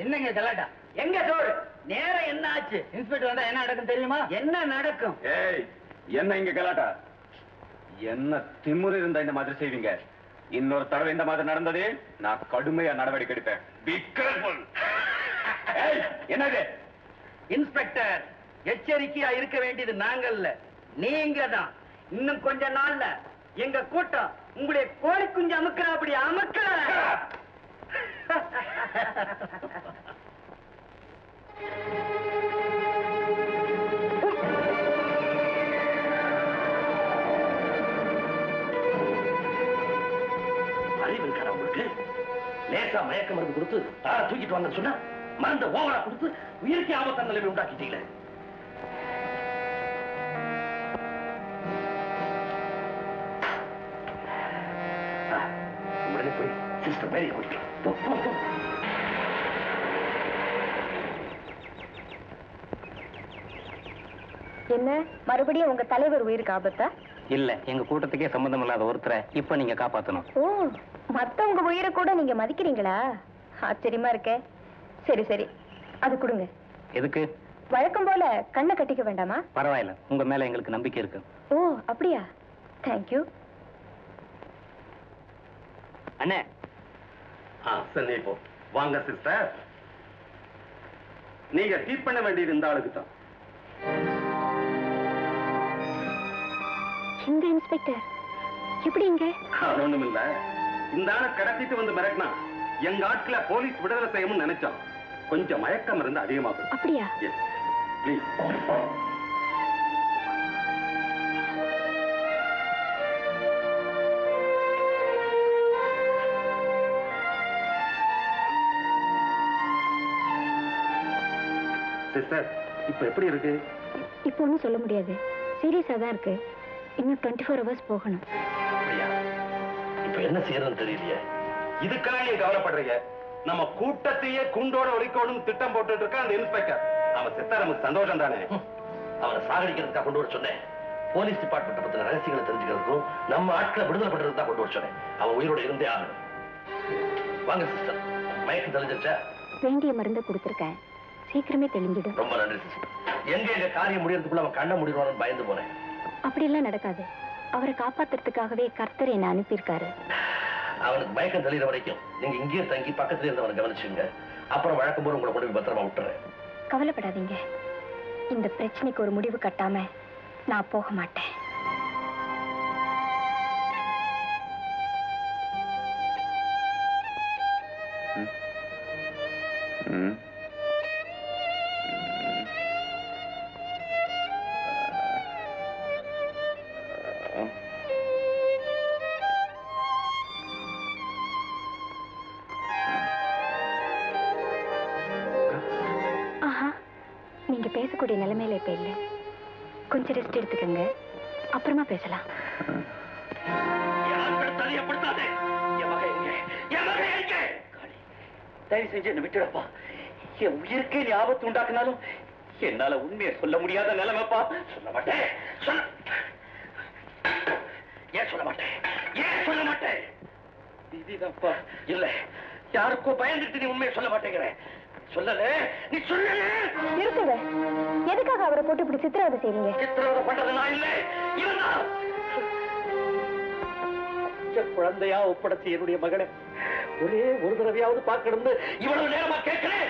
என்னங்க கலாட்டா? எங்க சோறு? நேரம் என்ன ஆச்சு? இன்ஸ்பெக்டர் வந்தா என்ன நடக்கும் தெரியுமா? என்ன நடக்கும்? ஏய், என்ன இங்க கலாட்டா? என்ன திமுறை இருந்தா இந்த மாதிரி செய்வீங்க? இன்னொரு தடவை இந்த மாதிரி நடந்தது நான் கடுமையா நடவடிக்கை எடுப்பேன். Be careful. ஏய், என்னது? இன்ஸ்பெக்டர், எச்சரிக்கையா இருக்க வேண்டியது நாங்கல்ல, நீங்க தான். இன்னும் கொஞ்ச நாள்ல எங்க கூட்டம் உங்களுடைய கோழி குஞ்சு அமுக்கிற அப்படி அமுக்கல. அறிவு இருக்கா உங்களுக்கு? லேசா மயக்க மருந்து கொடுத்து தூக்கிட்டு வாங்க சொன்னா மருந்த ஓவரா கொடுத்து உயிருக்கு ஆபத்தான நிலைமை உண்டாக்கிட்டீங்களே. உடனே போய் சிஸ்டர் மேரிய குடிக்கலாம். என்ன மறுபடியும் உங்க தலைவர் உயிருக்கு ஆபத்தா? இல்ல, எங்க கூட்டத்துக்கே சம்பந்தம் இல்லாத ஒருத்தரை இப்ப நீங்க காப்பாத்தணும். ஓ, மத்தவங்க உயிரை கூட நீங்க மதிக்கிறீங்களா? ஆச்சரியமா இருக்கே. சரி சரி, அது கொடுங்க. எதுக்கு? வழக்கம் போல கண்ணை கட்டிக்க வேண்டாமா? பரவாயில்ல, உங்க மேல எங்களுக்கு நம்பிக்கை இருக்கு. ஓ அப்படியா? தேங்க்யூ. அண்ணே, சரி இப்போ வாங்க சிஸ்டர். நீங்க ட்ரீட் பண்ண வேண்டியது இந்த ஆளுக்கு தான். இந்த இன்ஸ்பெக்டர் எப்படி இங்க? ஒண்ணும் இல்ல, இந்த ஆளை கடத்திட்டு வந்து மிரட்டினா எங்க ஆட்களை போலீஸ் விடுதலை செய்யணும்னு நினைச்சோம். கொஞ்சம் மயக்கம் இருந்து அதிகமாகும். அப்படியா? ப்ளீஸ். சிஸ்டர், இப்ப எப்படி இருக்கு? இப்போ ஒன்றும் சொல்ல முடியாது, சீரியஸா தான் இருக்கு. இன்னும் 24 hours போகணும். இப்ப என்ன செய்யறதுன்னு தெரியலையே. இதுக்கெல்லாம் நீங்க கவலைப்படுறீங்க? நம்ம கூட்டத்தையே குண்டோட ஒழிக்கணும் திட்டம் போட்டுட்டு இருக்க அந்த இன்ஸ்பெக்டர். அவன் செத்தா நமக்கு சந்தோஷம் தானே? அவனை சாகடிக்கிறதுக்காக கொண்டு வர சொன்னேன். போலீஸ் டிபார்ட்மெண்ட் பத்தின ரகசியங்களை தெரிஞ்சுக்கிறதுக்கும் நம்ம ஆட்களை விடுதலை பண்றதுக்கு தான் கொண்டு வர சொன்னேன். அவன் உயிரோட இருந்தே ஆகணும். வாங்க சிஸ்டர், மயக்கம் தெளிஞ்சிருச்சா? வேண்டிய மருந்தை கொடுத்துருக்கேன், சீக்கிரமே தெளிஞ்சிடும். ரொம்ப நன்றி சிஸ்டர். எங்க காரியம் முடியறதுக்குள்ள அவன் கண்ண முடிடுவான்னு பயந்து போனேன். அப்படியெல்லாம் நடக்காது. அவரை காப்பாத்துறதுக்காகவே கர்த்தர் என்ன அனுப்பியிருக்காரு. அவனுக்கு மயக்கம் தெளிகிற வரைக்கும் நீங்க இங்கேயே தங்கி பக்கத்துல இருந்தவனை கவனிச்சுங்க. அப்புறம் வழக்கம் போது உங்களை கொண்டு போய் பத்திரமா விட்டுறேன். கவலைப்படாதீங்க, இந்த பிரச்சனைக்கு ஒரு முடிவு கட்டாம நான் போக மாட்டேன். நீங்க பேசக்கூடிய நிலைமையில இப்ப இல்ல, கொஞ்சம் ரெஸ்ட் எடுத்துக்கங்க, அப்புறமா பேசலாம். தயவு செஞ்சு என்ன விட்டுடப்பா. என் உயிருக்கே நீ ஆபத்து உண்டாக்குனாலும் என்னால உண்மையை சொல்ல முடியாத நிலைமைப்பா. சொல்ல மாட்டேன். ஏன் சொல்ல மாட்டேன்? ஏன் சொல்ல மாட்டேன்? இதுதான்ப்பா. இல்ல, யாருக்கோ பயந்துட்டு நீ உண்மையை சொல்ல மாட்டேங்கிற. சொல்லல, நீ சொல்லல. இருக்குங்க, எதுக்காக அவரை போட்டு இப்படி சித்திரவதை செய்வீங்க? சித்திரவதை பண்றது நான் இல்ல, இவன்தான். குழந்தையா ஒப்படைச்ச என்னுடைய மகனை ஒரே ஒரு தடவையாவது பார்க்கணும்னு இவ்வளவு நேரமா கேட்கிறேன்.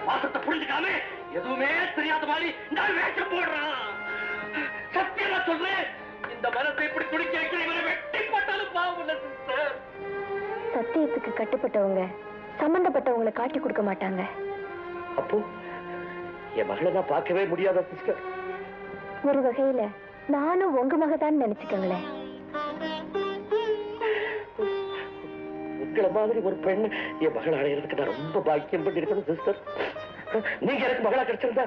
பாசத்தை புரிஞ்சுக்காம எதுவுமே தெரியாத மாதிரி நான் வேஷம் போடுறான். சத்தியமா சொல்றேன், இந்த மனத்தை இப்படி துடிக்க வைக்கிற இவனை வெட்டி போட்டாலும் பாவம் இல்ல சிஸ்டர். சத்தியத்துக்கு கட்டுப்பட்டவங்க சம்பந்தப்பட்டவங்களை காட்டி கொடுக்க மாட்டாங்க. அப்போ என் மகளை நான் பார்க்கவே முடியாத சிஸ்டர். ஒரு வகையில நானும் உங்க மகதான் நினைச்சுக்கங்களேன். உங்களை மாதிரி ஒரு பெண் என் மகள் அடையிறதுக்கு நான் ரொம்ப பாக்கியம் பண்ணிருக்கணும் சிஸ்டர். நீங்க எனக்கு மகளா கிடைச்சிருந்தா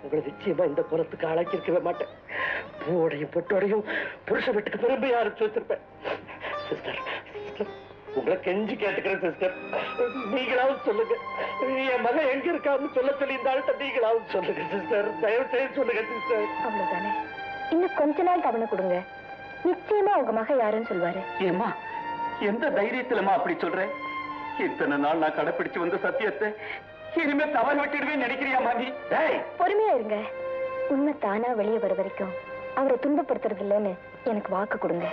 உங்களை நிச்சயமா இந்த குலத்துக்கு ஆளாக்கி இருக்கவே மாட்டேன். பூவோடையும் பொட்டோடையும் புருஷ வீட்டுக்கு பெருமையா அரைச்சு வச்சிருப்பேன் சிஸ்டர். உங்களை கெஞ்சி கேட்டுக்கிறேன் சிஸ்டர், நீங்களாவது சொல்லுங்க. என் மகன் எங்க இருக்கான்னு சொல்ல சொல்லி இந்த ஆள்கிட்ட நீங்களாவது சொல்லுங்க சிஸ்டர். தயவு செய்து சொல்லுங்க சிஸ்டர். அவ்வளவுதானே, இன்னும் கொஞ்ச நாள் கவனம் கொடுங்க, நிச்சயமா உங்க மகன் யாருன்னு சொல்வாரு. ஏமா எந்த தைரியத்திலமா அப்படி சொல்ற? இத்தனை நாள் நான் கடைப்பிடிச்சு வந்த சத்தியத்தை இனிமே தவறு விட்டுடுவேன் நினைக்கிறியாமா நீ? பொறுமையா இருங்க. உண்மை தானா வெளியே வர வரைக்கும் அவரை துன்பப்படுத்துறது இல்லைன்னு எனக்கு வாக்கு கொடுங்க.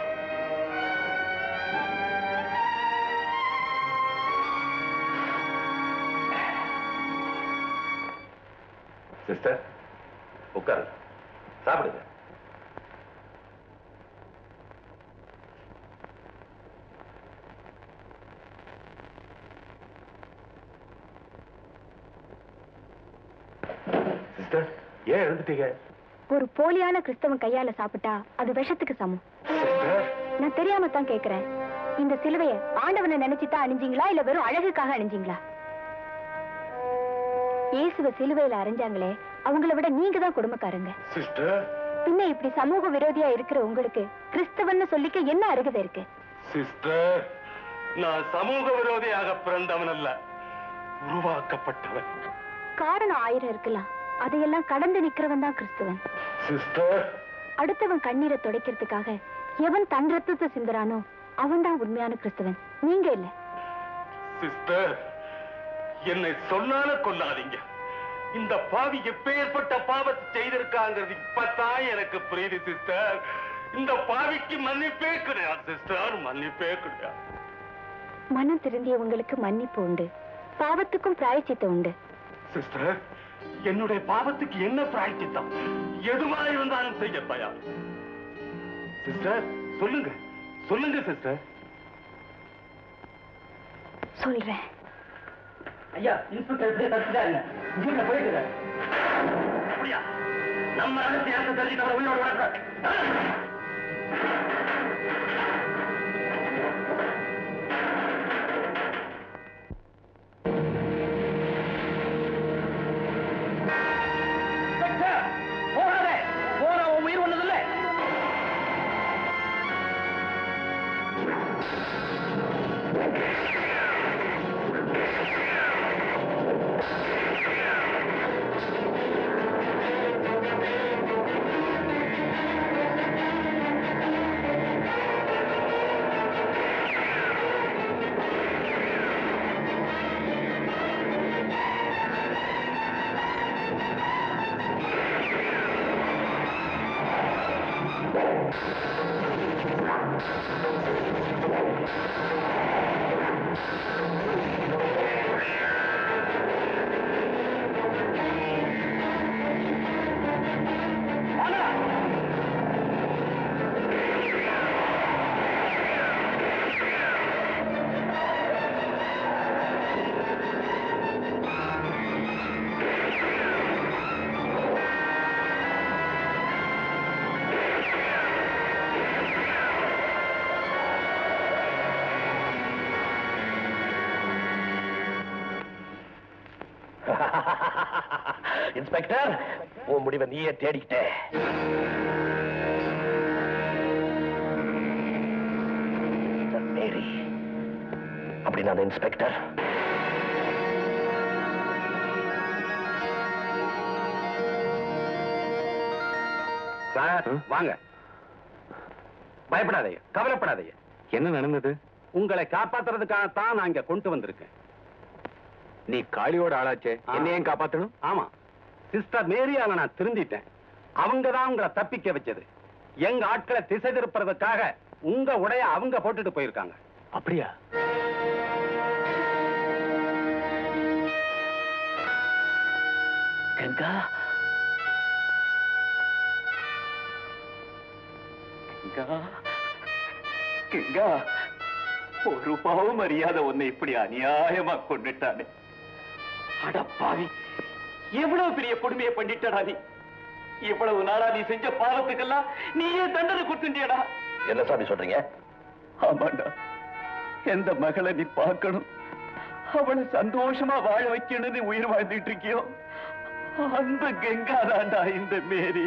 சிஸ்டர், உட்காரு, சாப்பிடுங்க. சிஸ்டர், ஏன் எழுந்துட்டீங்க? ஒரு போலியான கிறிஸ்தவன் கையால சாப்பிட்டா அது விஷத்துக்கு சமம். நான் தெரியாம தான் கேக்குறேன். இந்த சிலுவைய ஆண்டவனை நினைச்சுதான் அணிஞ்சீங்களா இல்ல வெறும் அழகுக்காக அணிஞ்சீங்களா? இயேசுவை சிலுவையில அரைஞ்சாங்களே, அவங்கள விட நீங்க தான் குடும்பக்காரங்க. சிஸ்டர், பின்ன இப்படி சமூக விரோதியா இருக்கிற உங்களுக்கு கிறிஸ்தவன்னு சொல்லிக்க என்ன அருகதை இருக்கு? சிஸ்டர், நான் சமூக விரோதியாக பிறந்தவன் அல்ல, உருவாக்கப்பட்டவன். காரணம் 1000 இருக்கலாம், அதையெல்லாம் கடந்து நிக்கிறவன் தான் கிறிஸ்தவன். சிஸ்டர், அடுத்தவன் கண்ணீரை துடைக்கிறதுக்காக எவன் தன் ரத்தத்தை சிந்துறானோ அவன் தான் உண்மையான கிறிஸ்தவன், நீங்க இல்ல. சிஸ்டர், என்னை சொன்னால கொல்லாதீங்க. இந்த பாவி எப்பேற்பட்ட பாவத்தை செய்திருக்காங்கிறது இப்பதான் எனக்கு புரியுது சிஸ்டர். இந்த பாவிக்கு மன்னிப்பே கிடையாது சிஸ்டர், மன்னிப்பே கிடையாது. மனம் திருந்திய உங்களுக்கு மன்னிப்பு உண்டு, பாவத்துக்கும் பிராயச்சித்தம் உண்டு. சிஸ்டர், என்னுடைய பாவத்துக்கு என்ன பிராயச்சித்தம்? எதுவா இருந்தாலும் செய்ய தயார். சிஸ்டர், சொல்லுங்க சொல்லுங்க சிஸ்டர். சொல்றேன். ஐயா, இன்ஸ்பெக்டர் தடுத்துட்டாருங்க. ஜீப்ல போயிட்டு அப்படியா? நம்ம ரகசியத்தை தெரிஞ்சுட்டு அவரை உயிரோடு வளர்க்கிறார். போகாதே, போன உன் உயிர் ஒண்ணதில்லை. இன்ஸ்பெக்டர், உன் முடிவை நீயே தேடிக்கிட்ட. மேரி, அப்படி நான் இன்ஸ்பெக்டர். சார் வாங்க. பயப்படாதீங்க, கவலைப்படாதீங்க. என்ன நடந்தது? உங்களை காப்பாத்துறதுக்காகத்தான் நான் இங்க கொண்டு வந்திருக்கேன். நீ காளியோட ஆளாச்சே, என்னையும் காப்பாத்தணும்? ஆமா, சிஸ்டர் மேரியால நான் திருந்திட்டேன். அவங்க தான் உங்களை தப்பிக்க வச்சது. எங்க ஆட்களை திசை திருப்புறதுக்காக உங்க உடைய அவங்க போட்டுட்டு போயிருக்காங்க. அப்படியா? கங்கா, கங்கா, கங்கா, ஒரு பாவம் அறியாத உன்னை இப்படி அநியாயமா கொண்டுட்டானே. அடப்பாவி, எவ்வளவு பெரிய கொடுமையை பண்ணிட்டடா நீ. இவ்வளவு நாளா நீ செஞ்ச பாவத்துக்கெல்லாம் நீயே தண்டனை கொடுத்துட்டியடா. என்ன சாமி சொல்றீங்க? ஆமாண்டா, எந்த மகளை நீ பார்க்கணும், அவளை சந்தோஷமா வாழ வைக்கணும்னு உயிர் வாழ்ந்துட்டு இருக்கியோ, அந்த கங்காதாண்டா இந்த மேரி.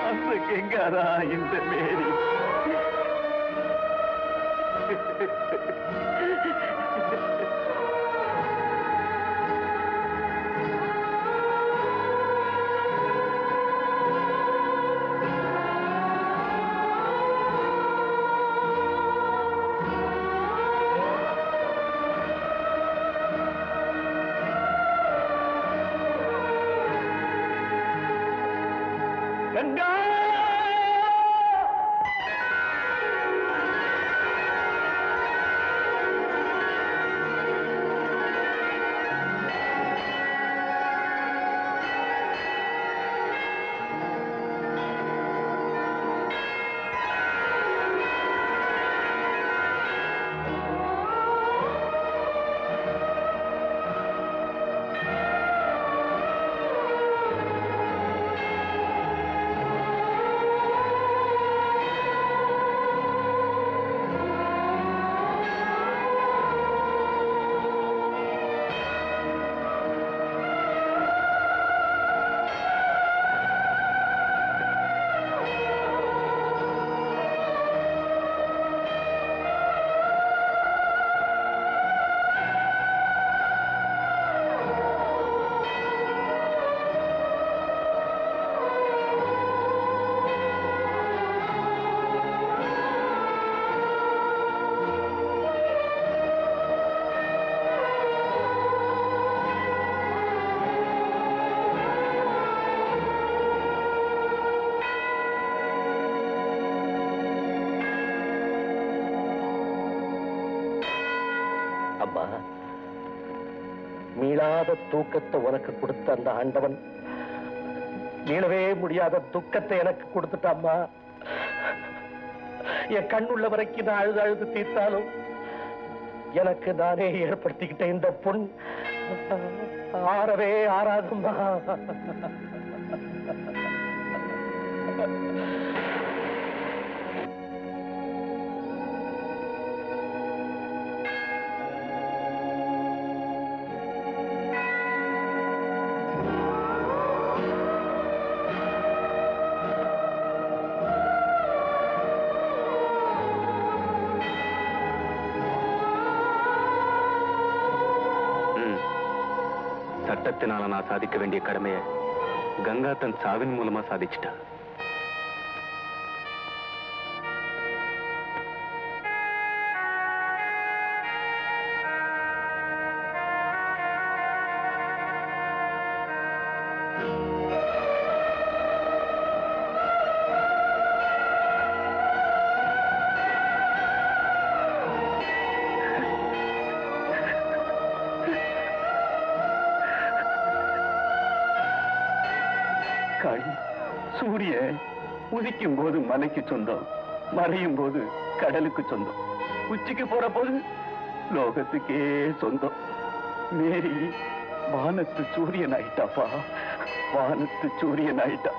அந்த கங்காதா இந்த மேரி. கங்கா! அம்மா, மீளாத தூக்கத்தை உனக்கு கொடுத்த அந்த ஆண்டவன் மீளவே முடியாத துக்கத்தை எனக்கு கொடுத்துட்டாம்மா. என் கண்ணுள்ள வரைக்கும் நான் அழுது அழுது தீர்த்தாலும் எனக்கு நானே ஏற்படுத்திக்கிட்ட இந்த பொன் ஆறவே ஆறாதும்மா. சட்டத்தினால நான் சாதிக்க வேண்டிய கடமையை கங்கா தன் சாவின் மூலமா சாதிச்சிட்டா. சூரியன் உதிக்கும் போது மலைக்கு சொந்தம், மறையும் போது கடலுக்கு சொந்தம், உச்சிக்கு போற போது லோகத்துக்கே சொந்தம். மேரி வானத்து சூரியன் ஆயிட்டாப்பா, வானத்து சூரியன் ஆயிட்டா.